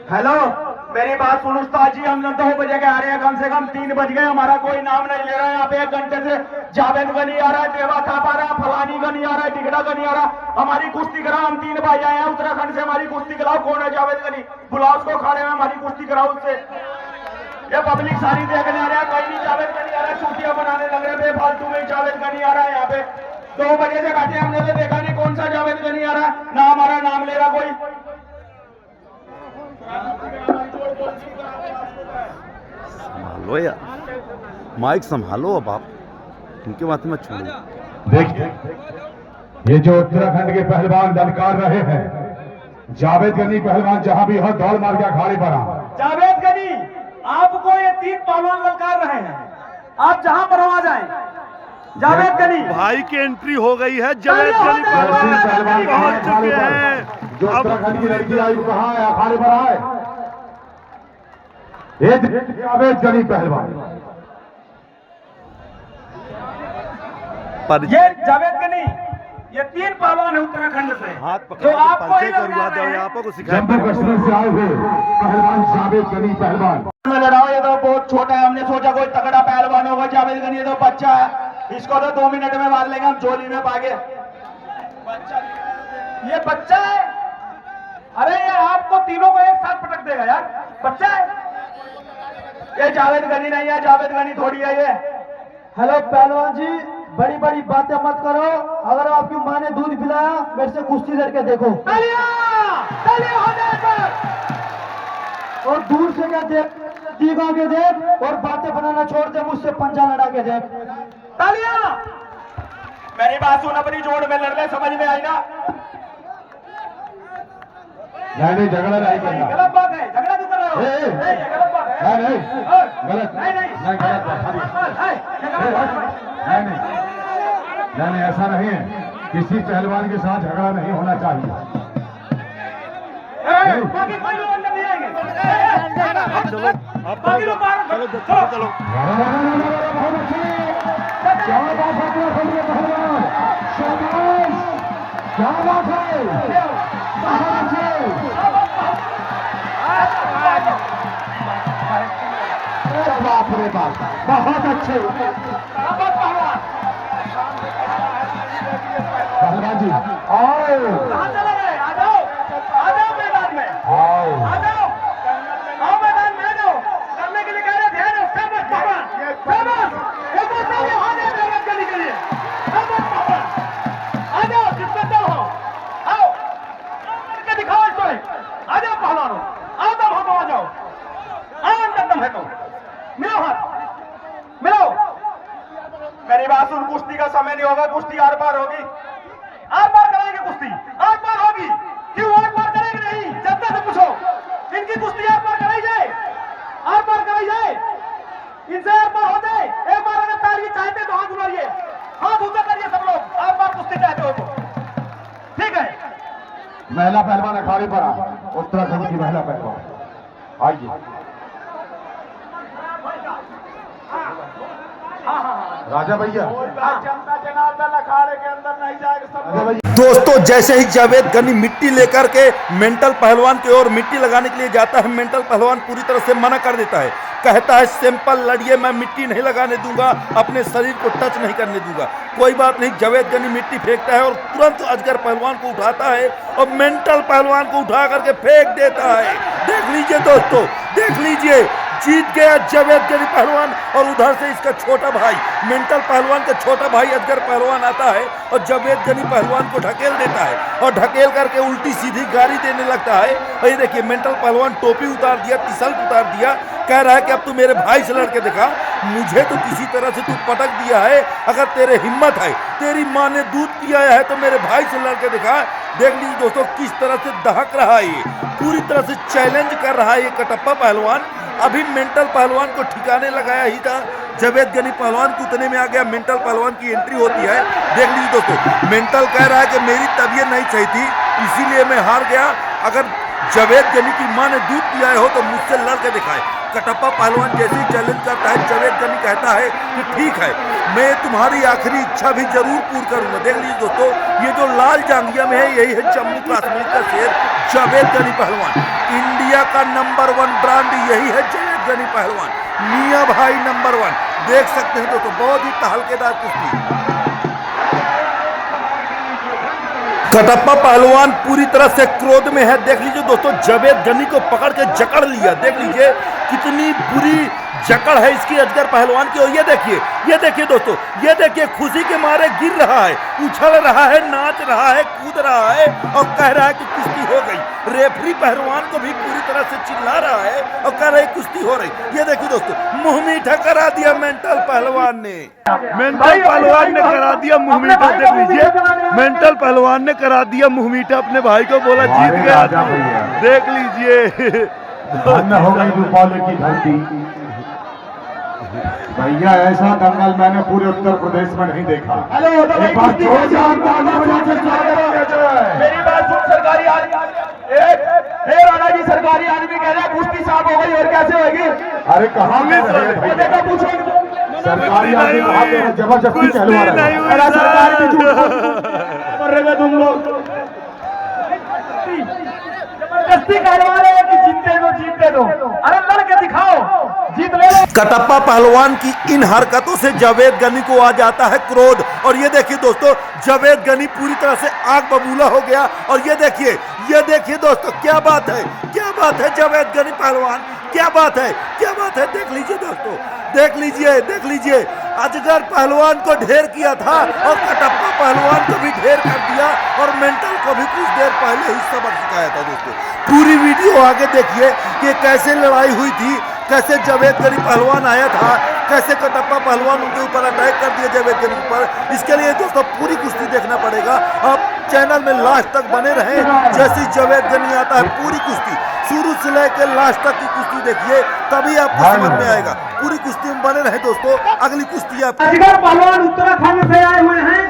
Hello, मेरी बात सुन उस्ताद जी, हम 2 बजे के आ रहे हैं, कम से कम 3 बज गए, हमारा कोई नाम नहीं ले रहा है। यहाँ पे 1 घंटे से जावेद का नहीं आ रहा है, देवा थाप आ रहा है, फलानी का नहीं आ रहा है, टिकड़ा का नहीं आ रहा। हमारी कुश्ती कराओ, हम 3 भाई आए हैं उत्तराखंड से, हमारी कुश्ती कराओ। कौन है जावेद गनी? बुलाओ उसको, खाने में हमारी कुश्ती कराओ उससे। ये पब्लिक सारी देखने आ रहा है, कोई नहीं जावेद गनी आ रहा है, चूतियां बनाने लग रहे हैं बेफालतू में। जावेद गनी आ रहा है यहाँ पे, 2 बजे से बैठे, हमने तो देखा नहीं कौन सा जावेद गनी आ रहा है, ना हमारा नाम ले रहा कोई। संभालो यार, माइक संभालो। अब आप उनके बात मत छोड़ो। देखिए, ये जो उत्तराखंड के पहलवान ललकार रहे हैं, जावेद गनी पहलवान जहां भी हो दौड़ मार के अखाड़े पर आ। जावेद गनी, आपको ये 3 पहलवान ललकार रहे हैं, आप जहां पर हो आ जाएं। जावेद गनी भाई की एंट्री हो गई है। जावेद गनी पहलवान पहुंच चुके हैं। जो उत्तराखंड की लड़की आई वो कहाँ है? अखाड़े पर आए। ये जावेद गनी पहलवान, ये जावेद गनी, ये 3 पहलवान है उत्तराखंड से, हाथ जो पकड़ आपको ही परिचय करवा ललकार दो। रहे हैं। आपको सिखाया जम्मू कश्मीर से आए हुए पहलवान जावेद गनी पहलवान। लड़ाओ, ये तो बहुत छोटा है, हमने सोचा कोई तगड़ा पहलवान होगा। जावेद गनी ये तो बच्चा है, इसको तो 2 मिनट में मार लेंगे हम झोली में पागे। ये बच्चा है, अरे ये आपको तीनों को एक साथ पटक देगा यार, बच्चा है ये। जावेद गनी नहीं है, जावेद गनी थोड़ी है ये। हेलो पहलवान जी, बड़ी बड़ी बातें मत करो। अगर आपकी माँ ने दूध पिलाया, मेरे से कुश्ती लड़के देखो। तालियां हो जाए पर। और दूर से क्या देख, नजदीक आके देख, और बातें बनाना छोड़ दे, मुझसे पंजा लड़ा के देख। तालियां। मेरी बात सुन, अपनी जोड़ में लड़ ले, समझ में आई ना? नहीं, झगड़ा नहीं करना। गलत बात है, झगड़ा क्यों कर रहे हो? ए, ये गलत बात है। नहीं, गलत नहीं गलत नहीं, ऐसा नहीं है। किसी पहलवान के साथ झगड़ा नहीं होना चाहिए। बाकी कोई लोग अंदर नहीं आएंगे। चलो, आप बाकी लोग बाहर चलो चलो। बहुत अच्छे, क्या बात है पहलवान, शाबाश, क्या बात है, बहुत अच्छे। बाप रे बाप, बहुत अच्छे पहलवान जी। आओ कहाँ चले गए? आ जाओ मैदान में, आओ। आ जाओ मैदान में, आ जाओ। करने के लिए कह रहे, ध्यान है, शाबाश पहलवान, शाबाश। एक बार तालियां हो जाए मेहनत करने के लिए, शाबाश पहलवान। आ जाओ, जिसमें दम हो, आओ करके दिखाओ इसको। आ जाओ पहलवानों, आओ दम हो तो आ जाओ, आओ अंदर दम है तो मिलो हाथ, मिलो। मेरी बात सुन, कुश्ती का समय नहीं होगा, कुश्ती आर पार होगी, आर पार कराएंगे कुश्ती, आर पार होगी। क्यों आर पार करेंगे नहीं? जनता से पूछो, इनकी कुश्ती आर पार कराई जाए, आर पार कराई जाए, इनसे आर पार हो जाए। एक बार अगर ताली चाहते तो हाथ उठाइए, हाथ ऊंचा करिए सब लोग, आर पार कुश्ती चाहते हो तो। ठीक है, महिला पहलवान अखाड़े पर आ, उत्तराखंड की महिला पहलवान आइए। राजा भैया, जनता जनार्दन अखाड़े के अंदर नहीं जाएगा सब राजा भैया। दोस्तों, जैसे ही जावेद गनी मिट्टी लेकर के मेंटल पहलवान की ओर मिट्टी लगाने के लिए जाता है, मेंटल पहलवान पूरी तरह से मना कर देता है। कहता है सिंपल लड़िए, मैं मिट्टी नहीं लगाने दूंगा, अपने शरीर को टच नहीं करने दूंगा। कोई बात नहीं, जावेद गनी मिट्टी फेंकता है और तुरंत अजगर पहलवान को उठाता है और मेंटल पहलवान को उठा करके फेंक देता है। देख लीजिए दोस्तों, देख लीजिए, जीत गया जावेद गनी पहलवान। और उधर से इसका छोटा भाई, मेंटल पहलवान का छोटा भाई अजगर पहलवान आता है और जावेद गनी पहलवान को ढकेल देता है और ढकेल करके उल्टी सीधी गाड़ी देने लगता है। और ये देखिए, मेंटल पहलवान टोपी उतार दिया, टी-शर्ट उतार दिया, कह रहा है कि अब तू मेरे भाई से लड़के दिखा, मुझे तो किसी तरह से तू पटक दिया है, अगर तेरे हिम्मत है, तेरी माँ ने दूध पियाया है तो मेरे भाई से लड़के दिखा। देख लीजिए दोस्तों, किस तरह से दहक रहा है, ये पूरी तरह से चैलेंज कर रहा है ये कटप्पा पहलवान। अभी मेंटल पहलवान को ठिकाने लगाया ही था, जावेद गनी पहलवान को उतने में आ गया, मेंटल पहलवान की एंट्री होती है। देख लीजिए दोस्तों, मेंटल कह रहा है कि मेरी तबीयत नहीं सही थी, इसीलिए मैं हार गया, अगर जावेद गनी की माँ ने दूध पिया हो तो मुझसे लड़ के दिखाए। कटप्पा पहलवान जैसे ही चैलेंज करता है, जावेद गनी कहता है कि ठीक है, मैं तुम्हारी आखिरी इच्छा भी जरूर पूर्ण करूंगा। देख लीजिए दोस्तों, ये जो लाल जांघिया में है, यही है जम्मू कश्मीर का शेर जावेद गनी पहलवान। इंडिया का नंबर 1 ब्रांड यही है जावेद गनी पहलवान, मियां भाई नंबर 1। देख सकते हैं दोस्तों, बहुत ही तहलकेदार कुश्ती। कटप्पा पहलवान पूरी तरह से क्रोध में है। देख लीजिए दोस्तों, जावेद गनी को पकड़ के जकड़ लिया। देख लीजिए कितनी बुरी जकड़ है इसकी अजगर पहलवान की। और ये देखिए दोस्तों, ये देखिए खुशी के मारे गिर रहा है, उछल रहा है, नाच रहा है, कूद रहा है और कह रहा है कि कुश्ती हो गई। रेफरी पहलवान को भी पूरी तरह से चिल्ला रहा है और कह रहा है कुश्ती हो रही। ये देखिए दोस्तों, मुंह मीठा करा दिया मेंटल पहलवान ने। मेंटल पहलवान ने करा दिया मुंह मीठा। देख लीजिए, मेंटल पहलवान ने करा दिया मुंह मीठा, अपने भाई को बोला जीत गया। देख लीजिए, धन्य हो गई रुपौली की धरती। भैया ऐसा दंगल मैंने पूरे उत्तर प्रदेश में नहीं देखा। एक बार जोरदार ताली बजा के स्वागत किया जाए। मेरी बात सुन, सरकारी आदमी, राणा जी सरकारी आदमी कह रहे हैं कुश्ती साफ हो गई और कैसे होगी? अरे कहाँ गए रहे भैया? पूछो सरकारी आदमी वहाँ पे जबरदस्ती कहलवा रहे हैं। अरे सरकार भी झूठ कर रहे हो तुम लोग, जबरदस्ती कहलवा रहे हैं कि जीतते दो। अरे लड़के दिखाओ, जीत ले लो। कटप्पा पहलवान की इन हरकतों से जावेद गनी को आ जाता है क्रोध। और ये देखिए दोस्तों, जावेद गनी पूरी तरह से आग बबूला हो गया। और ये देखिए दोस्तों, क्या बात है जावेद गनी पहलवान, क्या बात है। देख लीजिए दोस्तों, देख लीजिए अजगर पहलवान को ढेर किया था और कटप्पा पहलवान को भी ढेर कर दिया और मेंटल को भी कुछ देर पहले ही सबक सिखाया था। दोस्तों पूरी वीडियो आगे देखिए कि कैसे लड़ाई हुई थी, कैसे जावेद गनी पहलवान आया था, कैसे कटप्पा पहलवान उनके ऊपर अटैक कर दिया जावेद गनी के ऊपर। इसके लिए दोस्तों पूरी कुश्ती देखना पड़ेगा। आप चैनल में लास्ट तक बने रहें। जैसे जावेद गनी आता है, पूरी कुश्ती शुरू से लेकर लास्ट तक की कुश्ती देखिए, तभी आपको समझ में आएगा। पूरी कुश्ती में बने रहे दोस्तों। अगली कुश्ती आप अजगर पहलवान उत्तराखंड से आए हुए हैं।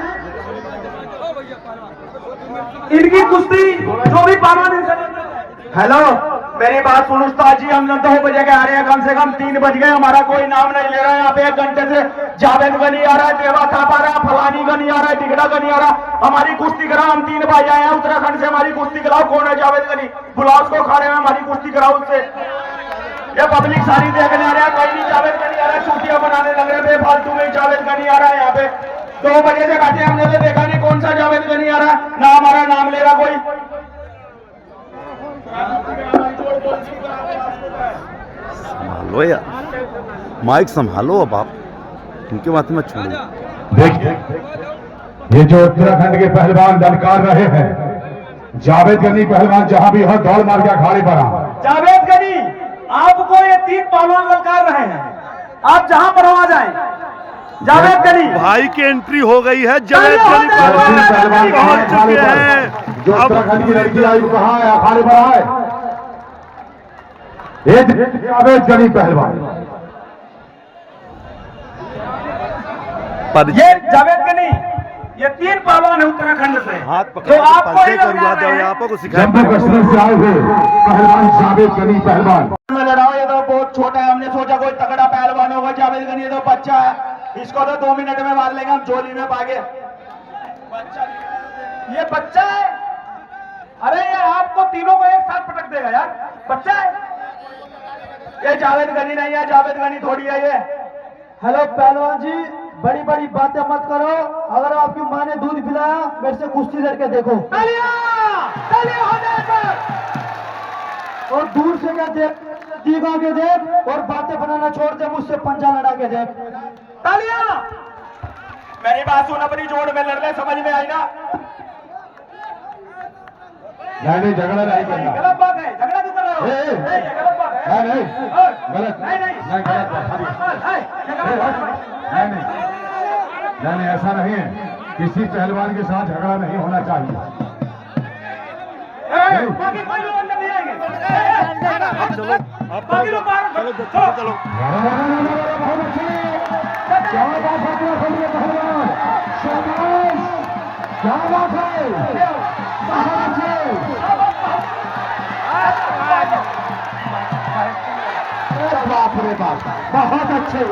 इनकी कुश्ती जो भी पहलवान। हेलो, मेरी बात सुन उस्ताद जी, हम 2 बजे के आ रहे हैं, कम से कम 3 बज गए, हमारा कोई नाम नहीं ले रहा है। यहाँ पे 1 घंटे से जावेद गनी आ रहा है, देवा थाप आ रहा है, फलानी गनी आ रहा है, टिकड़ा गनी आ रहा है। हमारी कुश्ती कराओ, हम 3 भाई आए हैं उत्तराखंड से, हमारी कुश्ती कराओ। कौन है जावेद गनी? बुलाओ उसको, खड़े हैं, हमारी कुश्ती कराओ उससे। ये पब्लिक सारी देखने आ रहा है, कहीं नहीं जावेद गनी आ रहा है, छुट्टियां बनाने लग रहे हैं, फालतू में जावेद गनी आ रहा है। यहाँ पे 2 बजे से बैठे, हमने तो देखा नहीं कौन सा जावेद गनी आ रहा है, ना हमारा नाम ले रहा कोई। संभालो यार, माइक संभालो। अब आप उनके माथे में छोड़ो। देखिए, ये जो उत्तराखंड के पहलवान ललकार रहे हैं, जावेद गनी पहलवान जहां भी हो दौड़ मार के अखाड़े पर आ। जावेद गनी, आपको ये 3 पहलवान ललकार रहे हैं, आप जहां पर हो आ जाएं। जावेद गनी भाई की एंट्री हो गई है। जावेद गनी पहलवान पहुंच चुके हैं। जो उत्तराखंड की लड़की आई कहाँ है? अखाड़े पर आए। ये जावेद गनी पहलवान, ये जावेद गनी, ये 3 पहलवान है उत्तराखंड से। हाथ तो पकड़ आपको ही करवा दो, आपको सिखाया। जम्मू कश्मीर से आए हुए पहलवान जावेद गनी पहलवान। में लड़ाओ, ये तो बहुत छोटा है, हमने सोचा कोई तगड़ा पहलवान होगा। जावेद गनी ये तो बच्चा है, इसको तो 2 मिनट में मार लेंगे हम, झोली में पागे। ये बच्चा है, अरे ये आपको तीनों को एक साथ पटक देगा यार, बच्चा है ये। जावेद गनी नहीं है, जावेद गनी थोड़ी है ये। हेलो पहलवान जी, बड़ी बड़ी बातें मत करो। अगर आपकी माँ ने दूध पिलाया, मेरे से कुश्ती लड़के देखो। तालियां हो जाए पर। और दूर से क्या देख, दीवा के देख और बातें बनाना छोड़ दे, मुझसे पंजा लड़ा के देख। तालियां। मेरी बात सुन, अपनी जोड़ में लड़ ले, समझ में आई ना? नहीं, झगड़ा नहीं करना। गलत बात है, झगड़ा क्यों कर रहे हो? ये गलत बात है। नहीं, गलत नहीं, गलत नहीं, ऐसा नहीं है। किसी पहलवान के साथ झगड़ा नहीं होना चाहिए। बाकी कोई लोग अंदर नहीं आएंगे। चलो, बाकी लोग बाहर चलो। क्या बात है पहलवान, शाबाश, क्या बात है। बाप रे बाप, बहुत अच्छे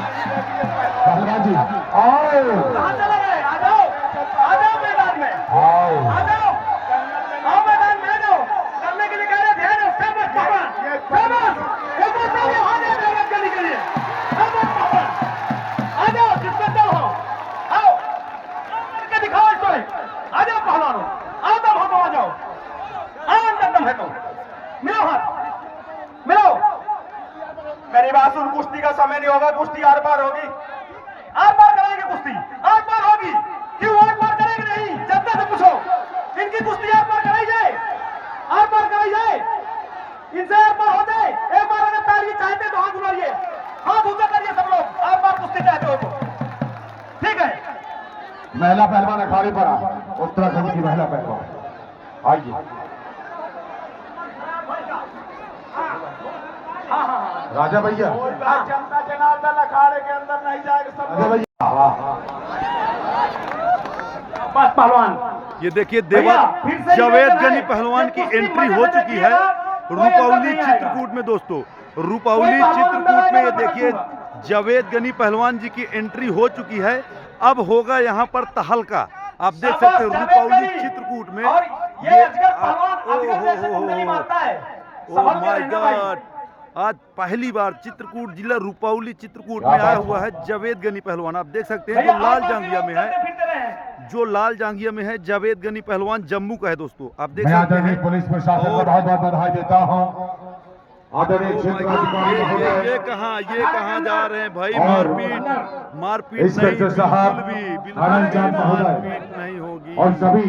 पहलवान जी। आओ कहाँ चले गए? आ जाओ, आ जाओ मैदान में, आओ आ जाओ, आओ मैदान में आ जाओ। करने के लिए कह रहे ध्यान है, शाबाश पहलवान, शाबाश। एक और ताली आ जाए मेहनत करने के लिए, शाबाश पहलवान। आ जाओ जिसमें दम हो, आओ करके दिखाओ इसको। आ जाओ पहलवानों, आओ दम हो तो आ जाओ, आओ अंदर दम है तो मिलो हाथ, मिलो। मेरी बात सुन, कुश्ती का समय नहीं होगा, कुश्ती आर पार होगी, आर पार कराएंगे कुश्ती, आर पार होगी। क्यों आर पार करेंगे नहीं? जनता से पूछो, इनकी कुश्ती आर पार कराई जाए, आर पार कराई जाए, इनसे आर पार हो जाए। एक बार अगर ताली चाहते तो हाथ उठाइए, हाथ ऊंचा करिए सब लोग, आर पार कुश्ती चाहते हो तो। ठीक है, महिला पहलवान अखाड़े पर आ, उत्तराखंड की महिला पहलवान आइए। राजा भैया, जनता जनार्दन अखाड़े के अंदर नहीं जाएगा सब राजा लोग। भैया, बस पहलवान, ये देखिए भैया, फिर से जावेद निवेदन गनी है, पहलवान की ये कुश्ती एंट्री मजे हो से चुकी है देखिएगा, कोई अंदर रूपावली नहीं आएगा। चित्रकूट में दोस्तों। रूपावली कोई पहलवान अंदर चित्रकूट में आएगा ये तो देखिए पकड़ूंगा। जावेद गनी पहलवान जी की एंट्री हो चुकी है। अब होगा यहाँ पर तहलका। आप देख शाबाश, सकते हैं जावेद रूपावली गनी। चित्रकूट में और ये अजगर पहलवान अजगर जैसे कुंडली मारता है, ओह संभल के माय रहना भाई। गॉड, आज पहली बार चित्रकूट जिला रूपावली चित्रकूट क्या में आया बात हुआ है जावेद गनी पहलवान। आप देख सकते हैं भैया, जो लाल आप जांघिया में है, चलते फिरते रहे। जो लाल जांघिया में है जावेद गनी पहलवान जम्मू का है दोस्तों। आप देख मैं सकते आदरणीय हैं पुलिस प्रशासन को और- बहुत बहुत बधाई देता हूँ। आदरणीय Oh my क्षेत्र God, अधिकारी ये महोदय, कहाँ जा रहे हैं भाई? और- मारपीट मारपीट नहीं, इंस्पेक्टर साहब, बिल्कुल आनंद जान महोदय, मारपीट नहीं होगी। और सभी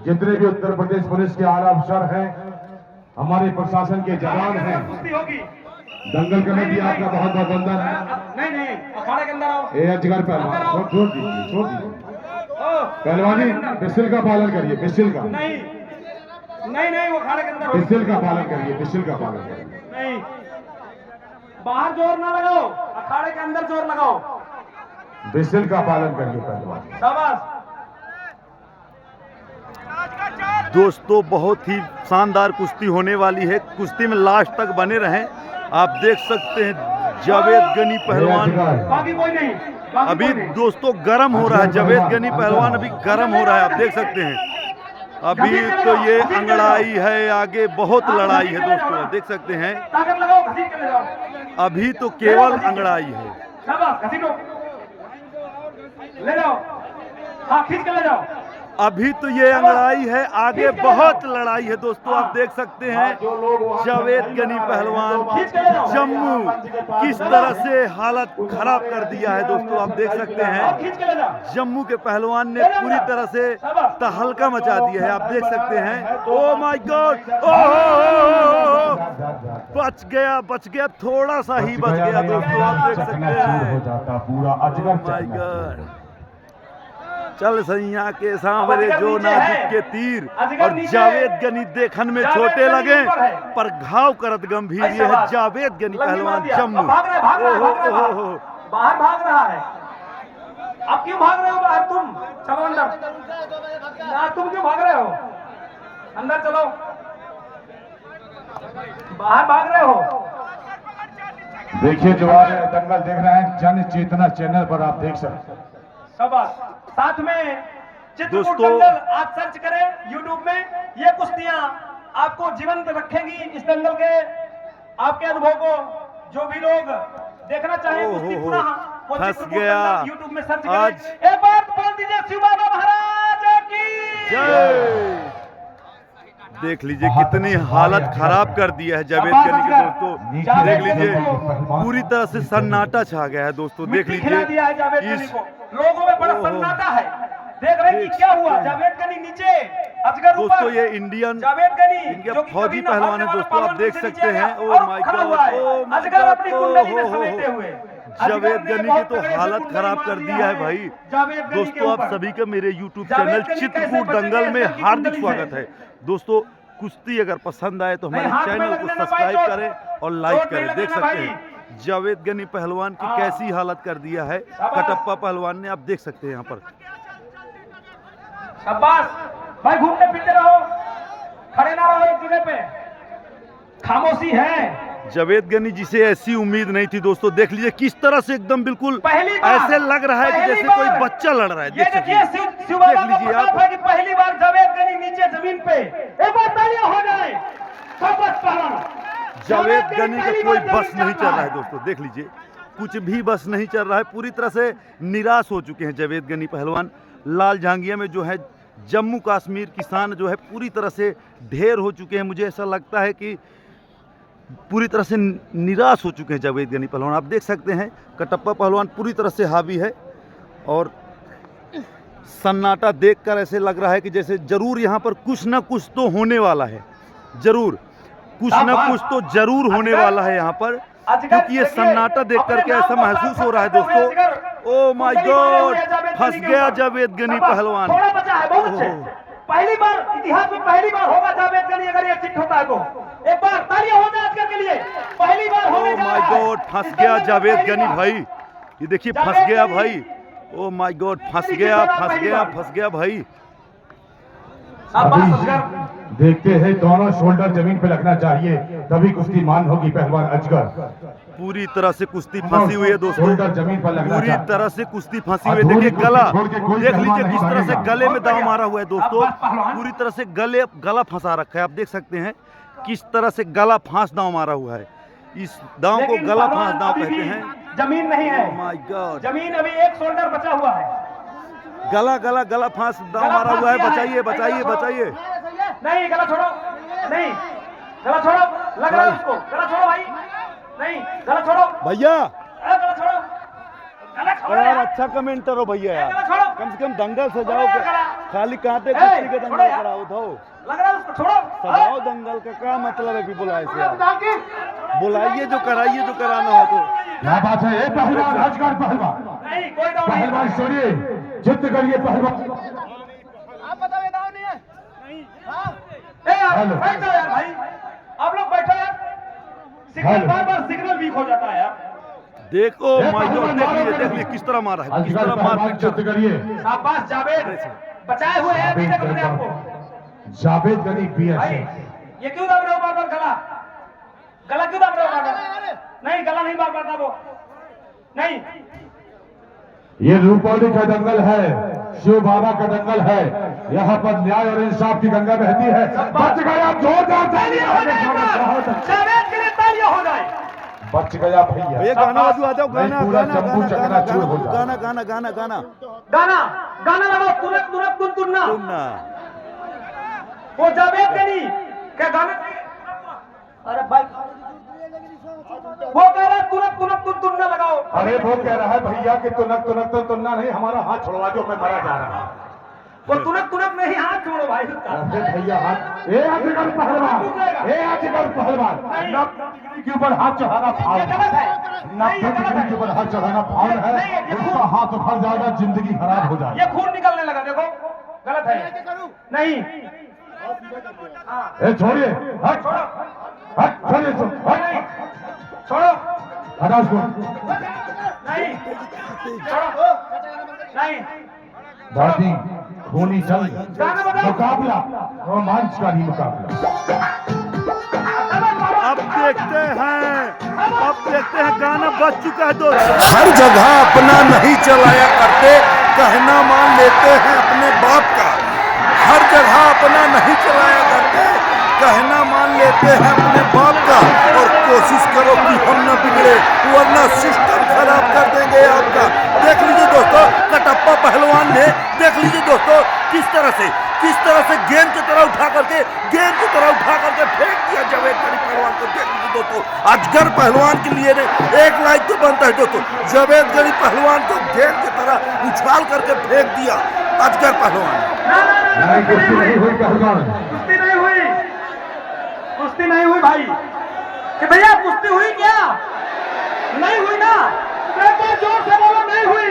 जितने भी उत्तर प्रदेश पुलिस के आला अफसर हैं, हमारे प्रशासन के जवान हैं, कुश्ती होगी। दंगल कमेटी आपका बहुत बहुत वंदन है। नहीं नहीं, अखाड़े के अंदर आओ। ए अजगर पहलवान, छोड़ दीजिए, छोड़ दीजिए। पहलवानी बिस्टिल का पालन करिए, बिस्टिल का, नहीं नहीं नहीं, वो अखाड़े के अंदर होगी। बिस्टिल का पालन करिए, बिस्टिल का पालन करिए। नहीं, बाहर जोर ना लगाओ, अखाड़े के अंदर जोर लगाओ। बिस्टिल का पालन करिए पहलवान। शाबाश। दोस्तों बहुत ही शानदार कुश्ती होने वाली है। कुश्ती में लास्ट तक बने रहें। आप देख सकते हैं जावेद गनी पहलवान बाकी कोई नहीं, बाकी अभी कोई नहीं। दोस्तों गर्म हो रहा है। जावेद गनी पहलवान अभी गर्म हो रहा है, आप देख सकते हैं। अभी तो ये अंगड़ाई है, आगे बहुत लड़ाई है दोस्तों, देख सकते हैं। ताकत लगाओ, घसीट के ले जाओ। अभी तो केवल अंगड़ाई है। शाबाश, घसीटो, ले जाओ। हाँ, खींच के ले जाओ। अभी तो ये अंगड़ाई है, आगे बहुत लड़ाई है दोस्तों। आप देख सकते हैं जावेद गनी पहलवान जम्मू किस तरह से हालत खराब कर दिया है दोस्तों। आप देख सकते और हैं खींच के ले जाओ। जम्मू के पहलवान ने पूरी तरह से तहलका मचा दिया है। आप देख सकते हैं। ओह माय गॉड, बच गया, थोड़ा सा ही बच गया दोस्तों। आप देख सकते हो हैं। जाता पूरा अजगर Oh my चकना चूर God. हो। चल सैया के सामने जो नाजुक के तीर अजगर और नीचे। जावेद गनी देखन में जावेद छोटे गनी लगे ऊपर है। पर घाव करत गंभीर। ये है जावेद गनी पहलवान जम्मू। भाग रहा है, भाग रहा है, भाग रहा है, ओहो, बाहर भाग रहा है। अब क्यों भाग रहे हो बाहर तुम? चलो अंदर। ना, तुम क्यों भाग रहे हो? अंदर चलो, बाहर भाग रहे हो। देखिए जो आज दंगल देख रहे हैं जन चेतना चैनल पर, आप देख सकते हैं। शाबाश। साथ में चित्रकूट दोस्तों- दंगल आप सर्च करें YouTube में। ये कुश्तियां आपको जीवंत रखेंगी इस दंगल के, आपके अनुभव को। जो भी लोग देखना चाहें कुश्ती ओहो, पुनः, वो फंस चित्रकूट गया। दंगल YouTube में सर्च आज- करें। एक बार बोल दीजिए शिव बाबा महाराज की जय। देख लीजिए कितनी हालत खराब कर दिया है जावेद गनी के दोस्तों। देख लीजिए पूरी तरह से सन्नाटा छा गया है दोस्तों। देख मिट्टी खिला दिया है जावेद लीजिए गनी इस को। लोगों में बड़ा ओहो। सन्नाटा है। देख रहे हैं कि क्या हुआ? जावेद गनी नीचे, अजगर ऊपर। दोस्तों ये इंडियन जावेद गनी इनके जो कि फौजी कभी न पहलवान हारने है वाला दोस्तों। आप पहलवान देख नीचे सकते नीचे हैं। गया ओह माय और खड़ा गॉड, हुआ है। ओह माय अजगर अपनी कुंडली में गॉड, समेटे हुए। जावेद अजगर ने गनी की बहुत तो तगड़े से हालत कुंडली खराब मार कर दिया दिया है भाई। जावेद गनी के दोस्तों आप ऊपर। सभी का मेरे YouTube जावेद चैनल गनी कैसे चित्रकूट बचेंगे दंगल में अजगर की हार्दिक कुंडली स्वागत से? है दोस्तों। कुश्ती अगर पसंद आए तो नहीं, हमारे हाथ में चैनल को लगने ना सब्सक्राइब पाए करें और चोट लाइक नहीं करें। लगने देख ना सकते भाई। हैं जावेद गनी पहलवान की हाँ। कैसी हालत कर दिया है शाबाश। कटप्पा पहलवान ने। आप देख सकते हैं यहाँ पर। शाबाश भाई, घूमते फिरते रहो, खड़े ना रहो एक जगह पे। खुशी है। जावेद गनी जी से ऐसी उम्मीद नहीं थी दोस्तों। देख लीजिए किस तरह से एकदम बिल्कुल पहली बार, ऐसे लग रहा है कि जैसे कोई बच्चा लड़ रहा है। ये देखिए शिव बाबा का प्रताप है कि पहली बार जावेद गनी नीचे जमीन पे। एक बार तालियां हो जाए। जावेद गनी का कोई बस नहीं चल रहा है दोस्तों। देख लीजिए कुछ भी बस नहीं चल रहा है। पूरी तरह से निराश हो चुके हैं जावेद गनी पहलवान। लाल झांगिया में जो है जम्मू कश्मीर किसान जो है पूरी तरह से ढेर हो चुके हैं। मुझे ऐसा लगता है कि पूरी तरह से निराश हो चुके हैं जावेद गनी पहलवान। आप देख सकते हैं कटप्पा पहलवान पूरी तरह से हावी है और सन्नाटा देखकर ऐसे लग रहा है कि जैसे जरूर यहाँ पर कुछ ना कुछ तो होने वाला है। जरूर कुछ ना कुछ तो जरूर होने वाला है यहाँ पर, क्योंकि ये सन्नाटा देख करके ऐसा महसूस हो रहा है दोस्तों। ओ माय गॉड, फंस गया जावेद गनी पहलवान। पहली बार इतिहास में पहली बार होगा जावेद गनी अगर ये चिट होता है तो। एक बार तालियां हो जाए आज के लिए। पहली बार होने जा रहा है। ओह माय गॉड, फंस गया जावेद गनी भाई। ये देखिए फंस गया भाई। ओह माय गॉड, फंस गया भाई। अभी देखते हैं दोनों शोल्डर जमीन पे लगना चाहिए तभी कुश्ती मान होगी। पहलवान अजगर पूरी तरह से कुश्ती फंसी हुई है दोस्तों। शोल्डर जमीन पर लगना पूरी चाहिए। तरह से कुश्ती फंसी हुई है। देखिए गला, देख लीजिए किस तरह से गले में दांव मारा हुआ है दोस्तों। पूरी तरह से गला फंसा रखा है। आप देख सकते हैं किस तरह से गला फांस दांव मारा हुआ है। इस दांव को गला फांस दांव कहते हैं। जमीन नहीं है। ओह माय गॉड, जमीन अभी एक शोल्डर बचा हुआ है। गला फांस दांव मारा हुआ है। बचाइए। नहीं गला छोड़ो, नहीं गला छोड़ो, लग रहा है उसको। गला छोड़ो भाई, नहीं गला छोड़ो भैया। गला छोड़ो, गला छोड़ो यार अच्छा कमेंटर हो भैया यार। गला छोड़ो। कम से कम दंगल सजाओ, खाली कांटे कुश्ती के दंगल कराओ तो लग रहा है उसको। छोड़ो, सजाओ दंगल का क्या मतलब है कि बुलाए से आप बुलाइए जो कराइए जो कराना हो तो। क्या बात है। पहलवान अजगर पहलवान, नहीं कोई डाउन नहीं। पहलवान छोड़िए, जिद करिए पहलवान। आप बताओ डाउन नहीं है। हेलो बैठ जाओ यार भाई, आप लोग बैठो यार। सिग्नल बार सिग्नल वीक हो जाता है यार। देखो माय गॉड, देख लीजिए किस तरह मारा है, किस तरह मार पीट जिद करिए। शाबाश जावेद, बचाए हुए हैं अभी तक अपने आपको। जावेद गनी भाई ये क्यों दब रहे हो बार-बार गला क्यों दब रहे हो बार-बार? नहीं गला नहीं बार-बार दबो, नहीं। ये रूपौली का दंगल है, शिव बाबा का दंगल है। यहाँ पर न्याय और इंसाफ की गंगा बहती है। बच गया, जोरदार तालियां हो जाए। जावेद के लिए तालियां हो जाए। बच गया भैया। भैया गाना बजवा दो, गाना पूरा जम्मू चकनाचूर हो जाए। गाना लगाओ, तुरंत तुनना। वो जावेद गनी क्या गाना? अरे भाई वो कह रहा है तुनक तुनना लगाओ। अरे वो कह रहा है भैया कि तुनक तो तुनना नहीं, हमारा हाथ छोड़वा दो, मैं मरा जा रहा हूँ। वो तुनक नहीं, हाथ छोड़ो भाई। अरे भैया हाथ, ए अजगर पहलवान, नब्बे के ऊपर हाथ चढ़ाना फाउल है। 90 के ऊपर हाथ चढ़ाना फाउल है। उसका हाथ उखड़ जाएगा, जिंदगी खराब हो जाएगी। ये खून निकलने लगा, देखो गलत है। नहीं छोड़िए, छोड़ो, हटा उसको। नहीं छोड़ो, नहीं। दादी खूनी जंग, मुकाबला, रोमांचकारी मुकाबला। अब देखते हैं गाना बज चुका है दोस्तों। हर जगह अपना नहीं चलाया करते, कहना मान लेते हैं अपने बाप का। हर जगह अपना नहीं चलाया करते, कहना मान लेते हैं अपने बाप का। और कोशिश करो कि हम न बिगड़े, वरना सिस्टम खराब कर देंगे आपका। देख लीजिए दोस्तों कटप्पा पहलवान ने, देख लीजिए दोस्तों किस तरह से गेंद की तरह उठा करके फेंक दिया जावेद गनी पहलवान को। देख लीजिए दोस्तों अजगर पहलवान के लिए एक लाइक तो बनता है दोस्तों। जावेद गनी पहलवान को गेंद की तरह उछाल करके फेंक दिया अजगर पहलवान। कुश्ती नहीं हुई पहलवान, कुश्ती नहीं हुई भाई। कि भैया कुश्ती हुई क्या? नहीं हुई ना? एक बार जोर से बोलो, नहीं हुई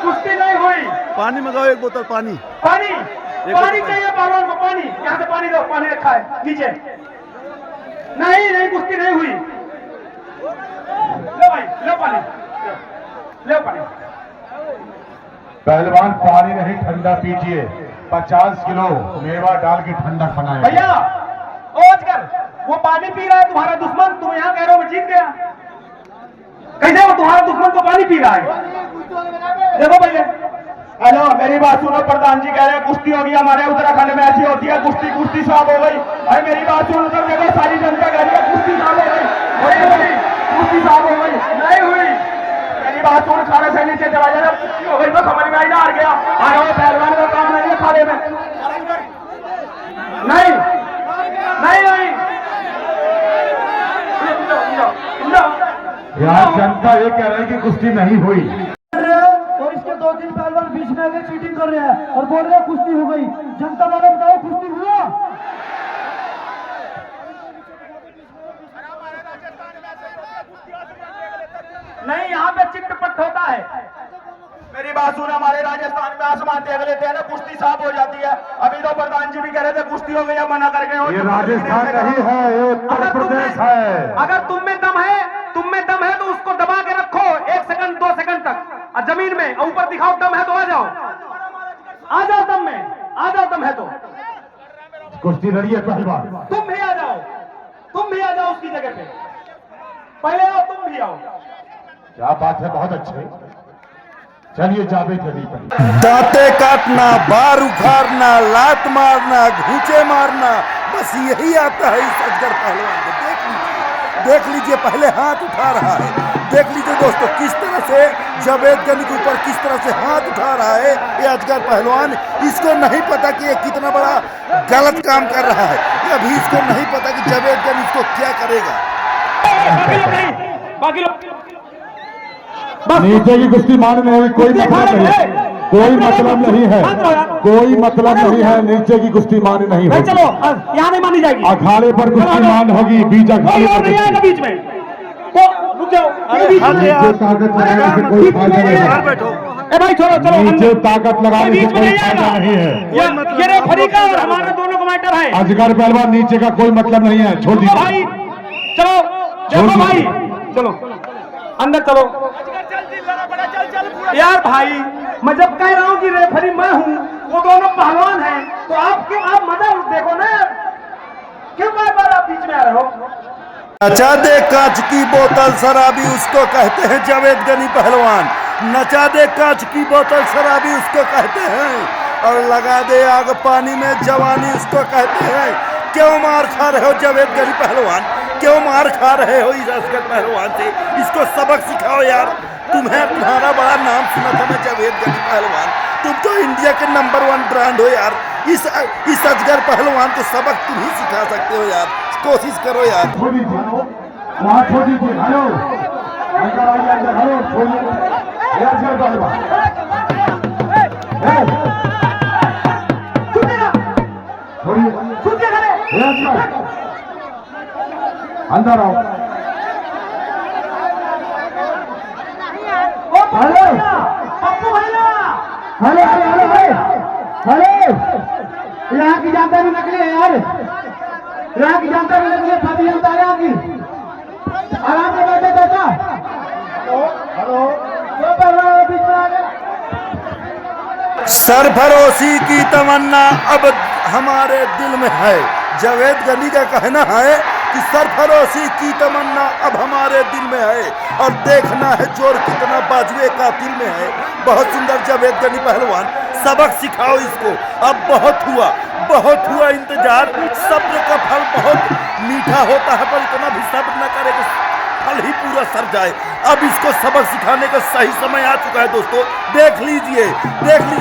कुश्ती नहीं हुई। पानी मंगाओ, एक बोतल पानी चाहिए पहलवान को। पानी यहाँ से पानी दो, पानी रखा है नीचे। नहीं कुश्ती नहीं हुई। लो भाई, लो पानी। पहलवान पानी नहीं ठंडा पीजिए। 50 किलो मेवा डाल के ठंडा बनाए। भैया ओ अजगर, वो पानी पी रहा है तुम्हारा दुश्मन, तुम यहाँ कह रहे हो मैं जीत गया। कैसे वो तुम्हारा दुश्मन को पानी पी रहा है? देखो पहले। हेलो, मेरी बात सुनो, प्रधान जी कह रहे हैं कुश्ती होगी हमारे उत्तराखंड में, ऐसी होती है कुश्ती, कुश्ती साफ हो गई। भाई मेरी बात सुनो, तो देखो सारी जनता कह रही है कुश्ती साफ हो गई, कुश्ती साफ हो गई, नहीं हुई। मेरी बात सुन, खाने से नीचे चला जाए, कुश्ती हो गई तो समझ में आई ना, हार गया। अरे पहलवान का काम नहीं है खाने में, नहीं नहीं नहीं। यार जनता ये कह रही है कि कुश्ती नहीं हुई, और इसके 2-3 पहलवान बीच में आके चीटिंग कर रहे हैं और बोल रहे हैं कुश्ती हो गई। जनता वाले बताओ कुश्ती हुआ? नहीं, यहाँ पे चिट्टपट होता है। मेरी बात सुन, हमारे राजस्थान में आसमान देख लेते हैं ना, कुश्ती साफ हो जाती है। अभी तो प्रधान जी भी कह रहे थे कुश्ती हो गई, अब मना कर गए। ये राजस्थान नहीं है, ये उत्तर प्रदेश है। अगर तुम में दम है तो उसको दबा के रखो 1 सेकंड 2 सेकंड तक, और जमीन में ऊपर दिखाओ, दम है तो आ जाओ, आ जाओ दम में, आ जाओ दम है तो। कुश्ती लड़िए पहलवान, तुम भी आ जाओ उसकी जगह पे, पहले आओ, तुम भी आओ। क्या बात है, बहुत अच्छे। चलिए जावेद गनी पर दांते काटना, बार उखाड़ना, लात मारना, घूंचे मारना, बस यही आता है इस अजगर पहलवान को। देख लीजिए पहले हाथ उठा रहा है, देख लीजिए दोस्तों किस तरह से जावेद गनी के ऊपर किस तरह से हाथ उठा रहा है ये अजगर पहलवान। इसको नहीं पता कि ये कितना बड़ा गलत काम कर रहा है, अभी इसको नहीं पता कि जावेद गनी इसको क्या करेगा। बाकी लोग नीचे की कुश्ती मारने में कोई मतलब नहीं है, कोई मतलब नहीं है, कोई मतलब नहीं है। नीचे की कुश्ती मारने नहीं होगी, चलो यहाँ नहीं मानी जाएगी। अखाड़े पर कुश्ती मान होगी, बीच अखाड़े पर नहीं आएगा बीच में, तो रुक जाओ। नीचे ताकत लगाने से कोई फायदा नहीं है। बैठो, ए भाई छोड़ो, चलो नीचे ताकत लगाने से कोई फायदा नहीं है। ये रेफरी का और हमारा दोनों का मैटर है। अजगर पहलवान नीचे का कोई मतलब नहीं है, छोड़ दीजिए भाई चलो, देखो भाई, चलो अंदर चलो। यार भाई, मैं जब कह रहा हूँ कि रेफरी मैं हूँ, वो दोनों पहलवान हैं, तो आप क्यों, आप मजा देखो ना, क्यों बार आप बीच में आ रहे हो? नचा दे कांच की बोतल शराबी, उसको कहते हैं जावेद गनी पहलवान। नचा दे कांच की बोतल शराबी, उसको कहते हैं, और लगा दे आग पानी में जवानी, उसको कहते हैं। क्यों मार खा रहे हो जावेद गनी पहलवान, क्यों मार खा रहे हो इस अजगर पहलवान से? इसको सबक सिखाओ यार। तुम्हारा बड़ा नाम सुना था मैं, जावेद गनी पहलवान, तुम तो इंडिया के नंबर 1 ब्रांड हो यार। इस अजगर पहलवान को सबक तुम ही सिखा सकते हो यार, कोशिश करो यार। छोड़ दीजिए, वहाँ छोड़ दीजिए। हेलो, अंदर आइए, अंदर। हेलो, छोड़िए ये अजगर पहलवान, छोड़िए ये अजगर, अंदर आओ। हेलो पप्पू भैया, हेलो हेलो हेलो, यहाँ की जनता भी नकली है यार, यहाँ की जनता भी नकली है, फटी जनता है यहाँ की। आराम से बैठे चाचा। हेलो, क्यों कर रहे हो बीच में आगे? सरफरोशी की तमन्ना अब हमारे दिल में है। जावेद गनी का कहना है कि सरफरोशी की तमन्ना अब हमारे दिल में है, और देखना है जोर कितना बाजुए कातिल में है। बहुत सुंदर जावेद गनी पहलवान, सबक सिखाओ इसको। अब बहुत हुआ इंतजार, सब्र का फल बहुत मीठा होता है, पर इतना भी सब्र न करे कि फल ही पूरा सर जाए। अब इसको सबक सिखाने का सही समय आ चुका है दोस्तों। देख लीजिए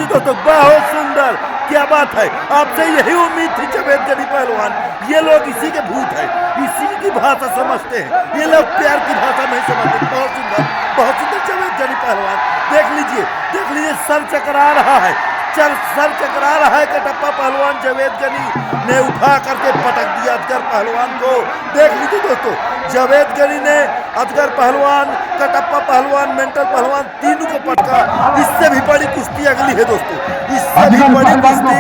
दोस्तों, बहुत सुंदर, क्या बात है। आपसे यही उम्मीद थी जावेद गनी पहलवान। ये लोग इसी के भूत हैं, इसी की भाषा समझते हैं, ये लोग प्यार की भाषा नहीं समझते। बहुत सुंदर जावेद गनी पहलवान। देख लीजिए सर चकरा रहा है, सर चकरा रहा है कटप्पा पहलवान। जावेद गनी ने उठा करके पटक दिया अजगर पहलवान को। देख लीजिए दोस्तों, जावेद गनी ने अजगर पहलवान, कटप्पा पहलवान, मेंटल पहलवान, तीनों को पटका। इससे भी बड़ी कुश्ती अगली है दोस्तों, इससे भी बड़ी कुश्ती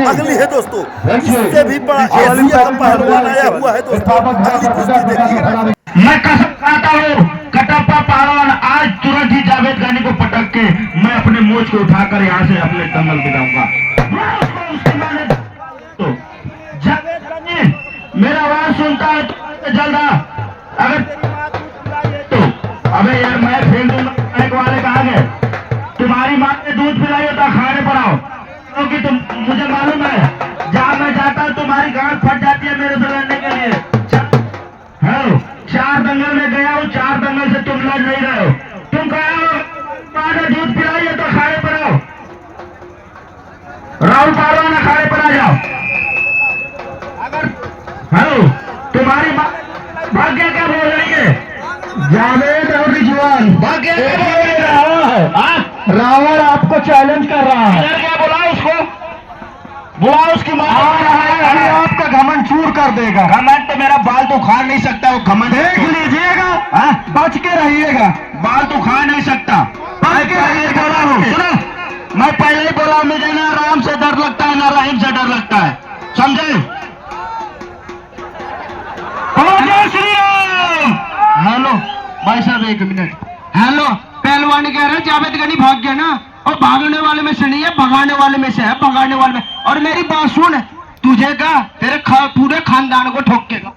अगली है दोस्तों, इससे भी बड़ा एशिया का पहलवान आया हुआ है दोस्तों। अगली कुश्ती देखिए। मैं कसम खाता हूँ, कटप्पा पहलवान आज तुरंत ही जावेद गनी को पटक के मैं अपने मोच को उठाकर यहाँ से अपने दंगल गिराऊंगा। तो जावेद गनी मुझे मालूम है, जहाँ मैं जाता हूँ तुम्हारी गांठ फट जाती है मेरे से लड़ने के लिए। हेलो, 4 दंगल में गया हूँ, 4 दंगल से तुम लड़ नहीं रहे हो। तुम कहो पानी दूध पिलाइए तो अखाड़े पर आओ, राहुल पारवान अखाड़े पर आ जाओ। अगर हेलो, तुम्हारी भाग्य क्या बोल रही है? जावेद और रिजवान भाग्य क्या बोल रहा है? रावण आपको चैलेंज कर रहा है। इधर क्या बुलाओ उसको, बुलाओ उसकी माँ। अभी आपका घमंड चूर कर देगा। घमंड तो मेरा बाल तो उखाड़ नहीं सकता, वो घमंड देख लीजिएगा, बच के रहिएगा। बाल तो उखाड़ नहीं सकता। मैं पहले ही बोला हूँ, सुनो, मैं पहले ही बोला, मुझे ना राम से डर लगता है ना रहीम से डर लगता है, समझे? जय श्री राम। हेलो भाई साहब, 1 मिनट। हेलो, पहलवान कह रहे जावेद गनी भाग गया ना, और भागने वाले में से नहीं है, भगाने वाले में से है, भगाने वाले में। और मेरी बात सुन, तुझे का तेरे पूरे खानदान को ठोकेगा।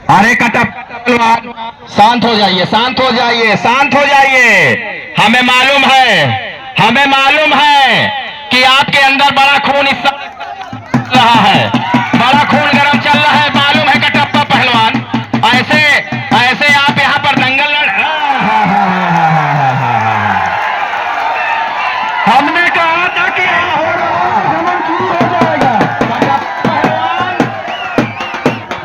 अरे कटप, शांत हो जाइए, शांत हो जाइए, शांत हो जाइए। हमें मालूम है कि आपके अंदर बड़ा खून इस रहा है, बड़ा खून गर्म चल रहा है, मालूम है कटप्पा पहलवान। ऐसे ऐसे आप यहाँ पर दंगल हमने कहा था कि घमंड चूर हो जाएगा। पहलवान,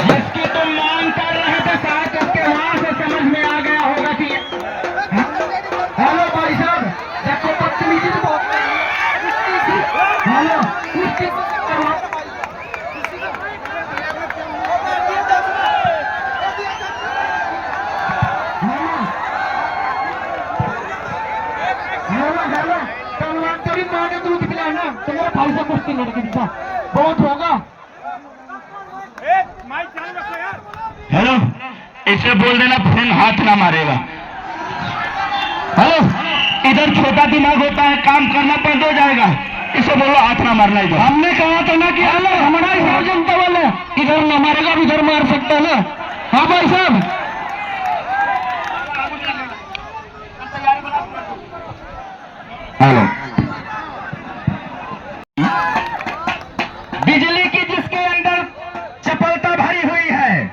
जिसकी तुम मांग कर रहे थे, शायद उसके वहां से समझ में आ गया होगा कि हेलो भाई साहब, देखो बदतमीजी से बोल। हेलो, पहलवान तेरी माँ ने दूध पिलाया ना, तो मेरे भाई से कुश्ती लड़के दिखा, बहुत होगा। हेलो, इसे बोल देना फिर हाथ ना मारेगा। हेलो, इधर छोटा दिमाग होता है, काम करना बंद हो जाएगा। इसे बोलो हाथ ना मारना इधर। हमने कहा था ना कि हेलो हमारा ही जनता वाला इधर न मारेगा, इधर मार सकता है ना। हाँ भाई साहब, हेलो, बिजली की जिसके अंदर चपलता भरी हुई है,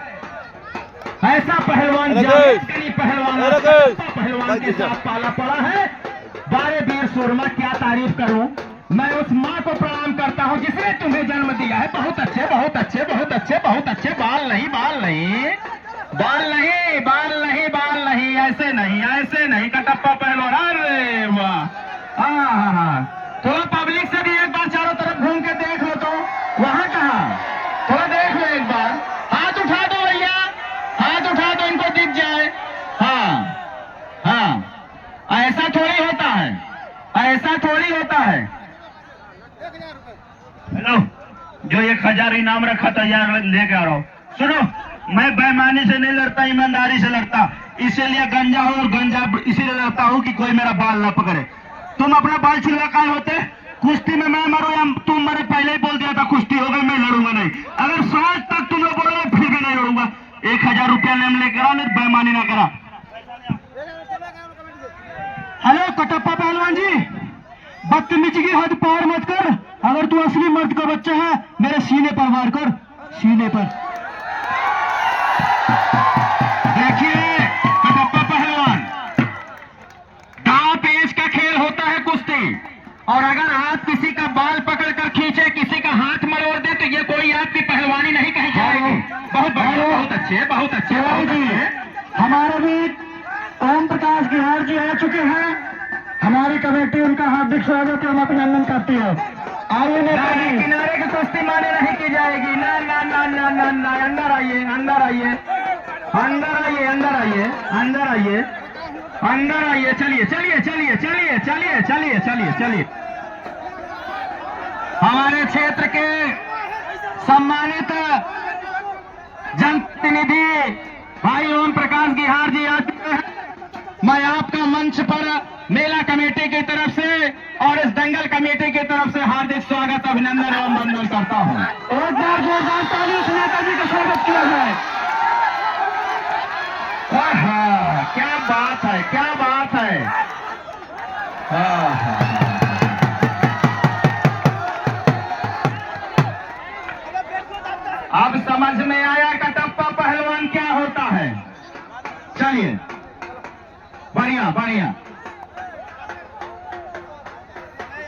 ऐसा पहलवान जावेद गनी पहलवान के साथ पाला पड़ा है। बारे वीर सूरमा, क्या तारीफ करूं। मैं उस माँ को प्रणाम करता हूं जिसने तुम्हें जन्म दिया है। बहुत अच्छे, बहुत अच्छे, बहुत अच्छे, बहुत अच्छे। बाल नहीं, बाल नहीं, बाल नहीं, बाल नहीं, बाल नहीं, ऐसे नहीं, ऐसे नहीं कटप्पा पहलवान। अरे वाह, हाँ, थोड़ा पब्लिक से भी एक बार चारों तरफ घूम के देख लो। तो वहां कहा, थोड़ा देख लो एक बार। हाथ उठा दो भैया, हाथ उठा दो, इनको दिख जाए। हाँ हाँ, ऐसा थोड़ी होता है, ऐसा थोड़ी होता है। हेलो, जो 1000 इनाम रखा था यार, लेके आ रहा हूँ। सुनो, मैं बेईमानी से नहीं लड़ता, ईमानदारी से लड़ता। इसीलिए गंजा हूँ, और गंजा इसीलिए लड़ता हूँ कि कोई मेरा बाल ना पकड़े। तुम अपना बाल छिलवा काहे होते? कुश्ती में मैं मरो या तुम मरे, पहले ही बोल दिया था कुश्ती हो गई, मैं लड़ूंगा नहीं। अगर सांस तक तुम लोग बोलोगे फिर भी नहीं लड़ूंगा। 1000 रुपया नेम लेकर आ, नहीं बेईमानी ना करा। हेलो कटप्पा पहलवान जी, बदतमीजी की हद पार मत कर। अगर तू असली मर्द का बच्चा है, मेरे सीने पर वार कर, सीने पर। देखिए कटप्पा पहलवान, दांव पेच का खेल होता है कुश्ती, और अगर आप किसी का बाल पकड़ कर खींचे, किसी का हाथ मरोड़ दे, तो ये कोई आपकी पहलवानी नहीं कही जाएगी। बहुत बढ़िया, बहुत अच्छे, बहुत अच्छे, बहुत अच्छे। हमारे भी ओम प्रकाश गिहार जी आ चुके हैं। हमारी कमेटी उनका हार्दिक स्वागत एवं अभिनंदन करती है। आइए नेताजी, किनारे की कुश्ती माने नहीं की जाएगी। ना ना ना ना ना ना, अंदर आइए, अंदर आइए, अंदर आइए, अंदर आइए, अंदर आइए, अंदर आइए। चलिए चलिए चलिए चलिए चलिए चलिए चलिए चलिए। हमारे क्षेत्र के सम्मानित जनप्रतिनिधि भाई ओम प्रकाश गिहार जी आ चुके हैं। मैं आपका मंच पर मेला कमेटी की तरफ से और इस दंगल कमेटी की तरफ से हार्दिक स्वागत, अभिनंदन एवं वंदन करता हूं। एक बार जोरदार ताली से नेताजी का स्वागत किया जाए। बात है, क्या बात है। अब समझ में आया कटप्पा पहलवान क्या होता है। चलिए, बढ़िया बढ़िया।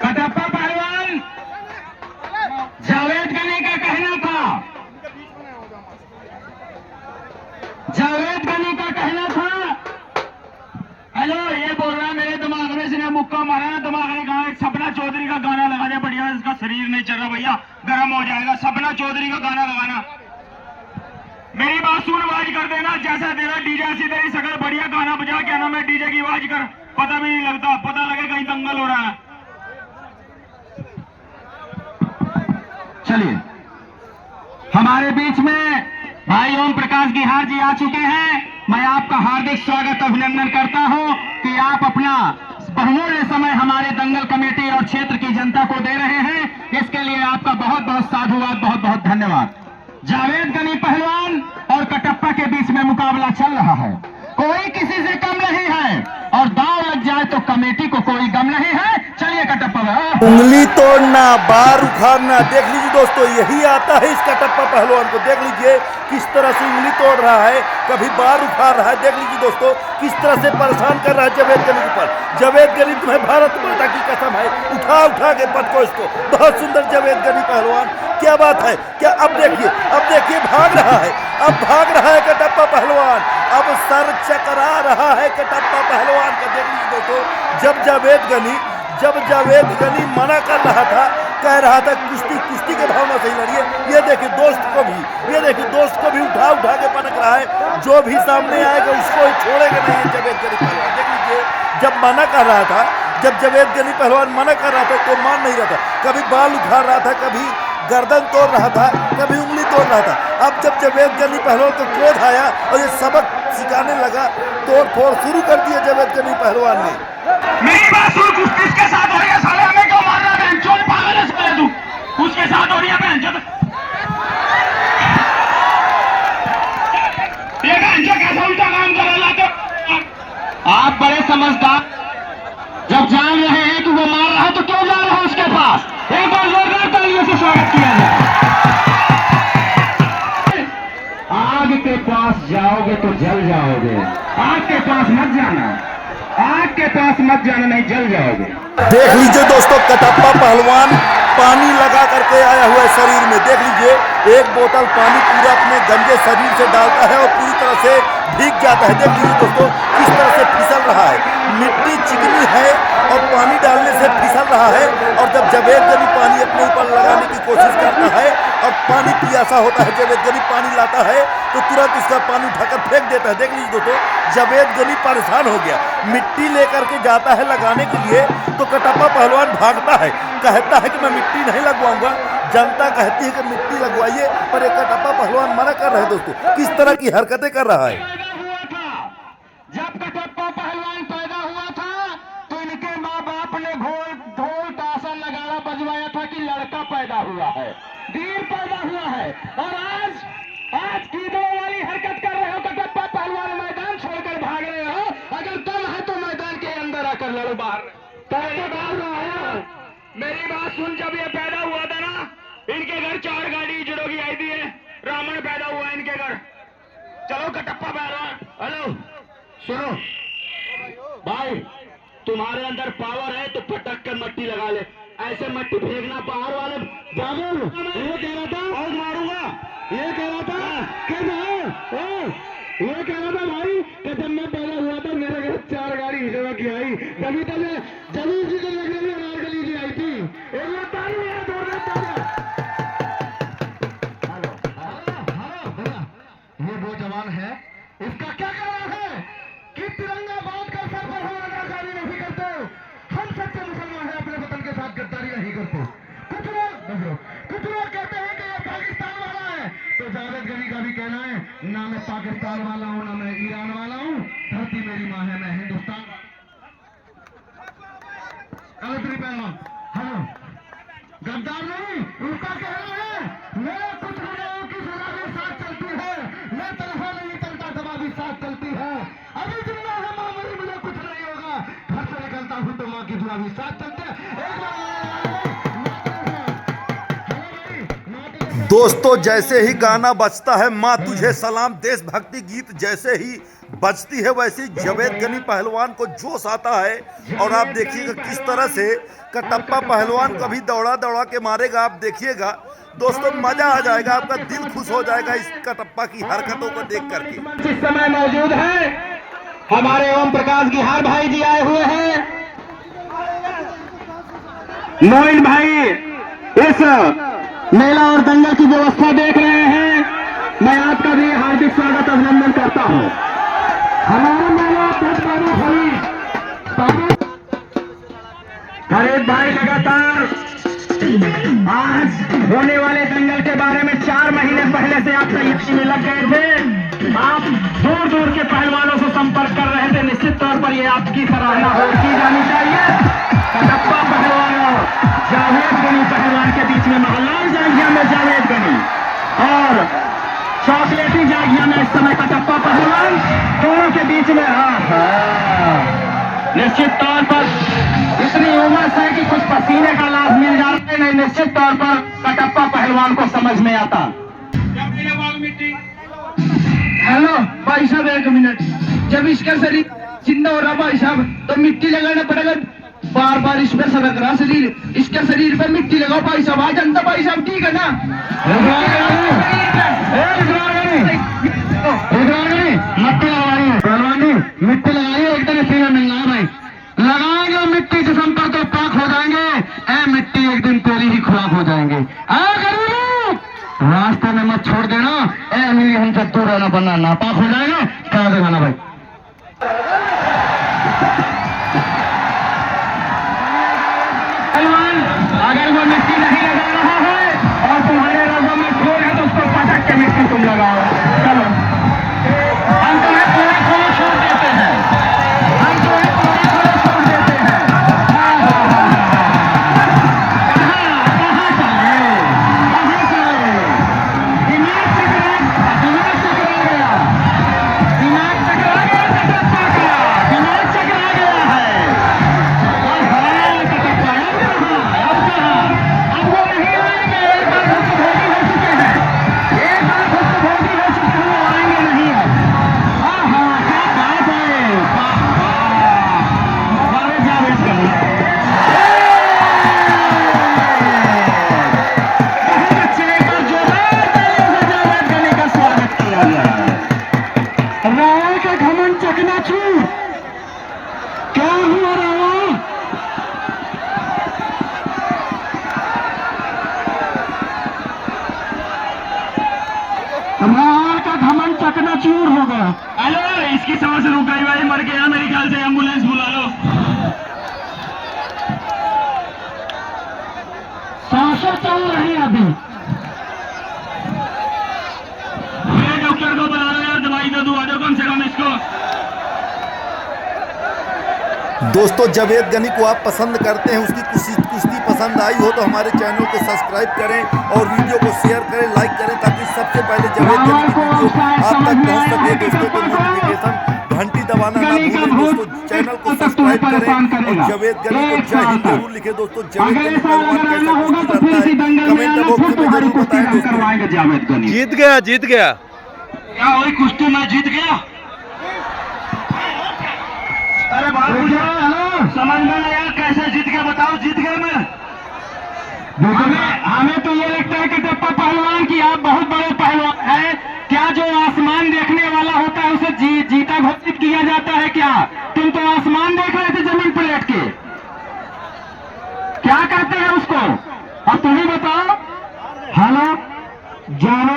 कटप्पा पहलवान, जावेद गनी का कहना था, जावेद गनी का कहना था, हेलो, ये बोल रहा है मेरे दिमाग में इसने मुक्का मारा ना, दिमाग ने कहा एक सपना चौधरी का गाना लगा दे, बढ़िया, इसका शरीर नहीं चल रहा भैया, गर्म हो जाएगा, सपना चौधरी का गाना लगाना। मेरी बात सुन, आवाज कर देना, जैसा तेरा डीजे ऐसी तेरी शकल, बढ़िया गाना बजा, क्या नाम है, डीजे की आवाज कर, पता भी नहीं लगता, पता लगे कहीं दंगल हो रहा है। चलिए, हमारे बीच में भाई ओम प्रकाश गिहार जी आ चुके हैं। मैं आपका हार्दिक स्वागत अभिनंदन करता हूं कि आप अपना बहुमूल्य समय हमारे दंगल कमेटी और क्षेत्र की जनता को दे रहे हैं। इसके लिए आपका बहुत बहुत साधुवाद, बहुत बहुत धन्यवाद। जावेद गनी पहलवान और कटप्पा के बीच में मुकाबला चल रहा है, कोई किसी से कम नहीं है, और दांव लग जाए तो कमेटी को कोई गम नहीं है। चलिए कटप्पा, उंगली तोड़ना, बार उखाड़ना, देख लीजिए दोस्तों, यही आता है इस कटप्पा पहलवान को। देख लीजिए किस तरह से उंगली तोड़ रहा है, कभी बार उखाड़ रहा है। देख लीजिए दोस्तों किस तरह से परेशान कर रहा है जावेद गनी के ऊपर। जावेद गनी, तुम्हें भारत माता की कसम है, उठा उठा के पटको इसको। बहुत सुंदर जावेद गनी पहलवान, क्या बात है, क्या। अब देखिए भाग रहा है, अब भाग रहा है कटप्पा पहलवान, अब सर चकरा रहा है कटप्पा पहलवान का। देख लीजिए दोस्तों, जब जावेद गनी मना कर रहा था, कह रहा था कुश्ती के भावना से ही लड़िए, ये देखिए दोस्त को भी उठा उठा के पटक रहा है। जो भी सामने आएगा उसको ही छोड़ेगा नहीं जावेद गनी पहलवान। देख लीजिए, जब मना कर रहा था, जब जावेद गनी पहलवान मना कर रहा था तो मान नहीं रहा था, कभी बाल उखाड़ रहा था, कभी गर्दन तोड़ रहा था, कभी उंगली तोड़ रहा था। अब जब जावेद गनी पहलवान को क्रोध आया और ये सबक सिखाने लगा, तोड़ फोड़ शुरू कर दिया जावेद गनी पहलवान ने। मेरी बात सुन, कुश्ती किसके साथ हो रही है, साले हमें क्यों मार रहा है, चोर पागल है साले तू, उसके साथ हो रही है बहन चोद। ये बहन चोद कैसा उल्टा काम कर रहा है। आप बड़े समझदार, जब जान रहे हैं कि वो मार रहा है तो क्यों जा रहे हैं उसके पास। एक बार जोरदार तालियों से स्वागत किया जाए। आग के पास जाओगे तो जल जाओगे, आग के पास मत जाना, आग के पास मत जाना, नहीं जल जाओगे। देख लीजिए दोस्तों, कटप्पा पहलवान पानी लगा करके आया हुआ है शरीर में। देख लीजिए, एक बोतल पानी पूरा अपने गंजे शरीर से डालता है और पूरी तरह से भीग जाता है। देख लीजिए दोस्तों किस तरह से फिसल रहा है, मिट्टी चिकनी है और पानी डालने से फिसल रहा है। और जब जावेद गनी पानी अपने ऊपर लगाने की कोशिश करता है और पानी पियासा होता है, जावेद गनी पानी लाता है तो तुरंत इसका पानी उठाकर फेंक देता है। देख लीजिए दोस्तों, जावेद गनी परेशान हो गया, मिट्टी लेकर के जाता है लगाने के लिए तो कटप्पा पहलवान भागता है, कहता है कि मैं मिट्टी नहीं लगवाऊंगा। जनता कहती है कि मिट्टी लगवाइए, पर एक कटप्पा पहलवान मना कर रहे हैं। दोस्तों किस तरह की हरकतें कर रहा है। जब कटप्पा पहलवान पैदा हुआ था तो इनके माँ बाप ने ढोल ताशा नगाड़ा बजवाया था कि लड़का पैदा हुआ है, वीर पैदा हुआ है। और आज कीड़ों वाली हरकत कर रहे हो कटप्पा पहलवान, मैदान छोड़कर भाग रहे हो। अगर दम है तो मैदान के अंदर आकर लड़ो बाहर। मेरी बात सुन, जब ये पैदा हुआ था ना, इनके घर 4 गाड़ी जुड़ो की आई थी, रावण पैदा हुआ इनके घर। चलो कटप्पा पहलवान, हेलो सुनो भाई, तुम्हारे अंदर पावर है तो पटक कर मट्टी लगा ले, ऐसे मट्टी फेंकना बाहर वाले। जामुन ये कह रहा था और मारूंगा, ये कह रहा था कि ये कह रहा था भाई कि जब मैं पैदा हुआ था मेरे घर 4 गाड़ी हिजड़ा की आई, जभी जी को लगने में अनारकली जी आई थी। ये वो जवान है, इसका क्या कहना है कि तिरंगा बांध कर सर पर हम अनारकली नहीं करते, हम सच्चे मुसलमान हैं, अपने वतन के साथ गद्दारी नहीं करते। कुछ लोग कहते हैं कि ये पाकिस्तान वाला है, तो जावेद गनी का भी कहना है ना मैं पाकिस्तान वाला हूं ना मैं ईरान वाला हूं, धरती मेरी मां है, मैं हिंदुस्तान। हेलो, गद्दार नहीं, उसका कहना है मेरे कुछ गुनाहों की सजा भी साथ चलती है, मैं तनहा नहीं चलता, सभा भी साथ चलती है। अभी जिंदा है मामूली होगा अभी साथ चलते हैं। दोस्तों जैसे ही गाना बजता है माँ तुझे सलाम देशभक्ति गीत जैसे ही बजती है वैसे ही जावेद गनी पहलवान को जोश आता है और आप देखिएगा किस तरह से कटप्पा पहलवान कभी दौड़ा दौड़ा के मारेगा। आप देखिएगा दोस्तों मजा आ जाएगा, आपका दिल खुश हो जाएगा इस कटप्पा की हरकतों को देख करके। इस समय मौजूद है हमारे ओम प्रकाश गिहार भाई जी आए हुए हैं। मोइन भाई इस मेला और दंगल की व्यवस्था देख रहे हैं। मैं आपका भी हार्दिक स्वागत अभिनंदन करता हूं। हमारा मेला खरीद भाई लगातार आज होने वाले दंगल के बारे में 4 महीने पहले से आप तैयारी में लग गए थे। आप दूर दूर के पहलवानों से संपर्क कर रहे थे। निश्चित तौर पर यह आपकी सराहना की जानी चाहिए। कटप्पा पहलवान और जावेद गनी पहलवान के बीच में महलाल जांघिया में जावेद गनी और चॉकलेटी जांघिया में इस समय कटप्पा पहलवान, दोनों के बीच में निश्चित तौर पर इतनी उमस है कि कुछ पसीने का लाभ मिल जाता है। नहीं, निश्चित तौर पर कटप्पा पहलवान को समझ में आता। हेलो भाई साहब, 1 मिनट। जब इसका शरीर जिंदा हो रहा भाई साहब तो मिट्टी लगाना पड़ेगा। बार बार इस पर सरक रहा शरीर, इसके शरीर पर मिट्टी लगाओ भाई साहब। आज जनता भाई साहब ठीक है ना? मिट्टी लगाइए, एकदम सीधा मिलना है भाई। लगाएंगे मिट्टी से संपर्क तो पाक हो जाएंगे। ए मिट्टी एक दिन तेरी ही खुराक हो जाएंगे। रास्ते में मत छोड़ देना। ए मेरी हमसे दूर रहना, बनना नापाक हो जाएगा। क्या देना भाई? अगर वो मिट्टी नहीं लगा रहा है और तुम्हारे रंगों में खोल है तो उसको पटक के मिट्टी तुम लगाओ। चलो हम तुम्हें पूरा खोल छोड़ देते हैं। हम तुम्हें पूरा खोल छोड़ देते हैं। कहाँ चले? दिमाग चकरा गया। दिमाग चकरा गया कटप्पा का। दिमाग चकरा गया है। क्या हुआ रावण? रावण का घमंड चकनाचूर हो गया। हेलो, इसकी सांस रुक गई भाई, मर गया मेरे ख्याल से। एम्बुलेंस बुला लो। सांसें चल रही अभी। डॉक्टर को बुला लो यार, दवाई दे दो। आ जाओ कम से कम इसको। दोस्तों जावेद गनी को आप पसंद करते हैं, उसकी कुश्ती पसंद आई हो तो हमारे चैनल को सब्सक्राइब करें और वीडियो को शेयर करें, लाइक करें ताकि सबसे पहले जावेद गनी की वीडियो आप तक पहुंच सके। दोस्तों को नोटिफिकेशन घंटी दबाना ना भूलें। दोस्तों चैनल को सब्सक्राइब करें और जावेद गनी को जय हिंद जरूर लिखे। दोस्तों जावेद गनी पहलवान कैसा कुश्ती करता है कमेंट बॉक्स में जरूर बताएं। दोस्तों जीत गया क्या वही कुश्ती में जीत गया? अरे बात समझ में नहीं आया, कैसे जीत गया बताओ? जीत गया मैं। हमें तो ये लगता है कि कटप्पा पहलवान की आप बहुत बड़े पहलवान हैं। क्या जो आसमान देखने वाला होता है उसे जीता घोषित किया जाता है क्या? तुम तो आसमान देख रहे थे जमीन पर लेट के। क्या कहते हैं उसको? अब तुम ही बताओ। हेलो, जावेद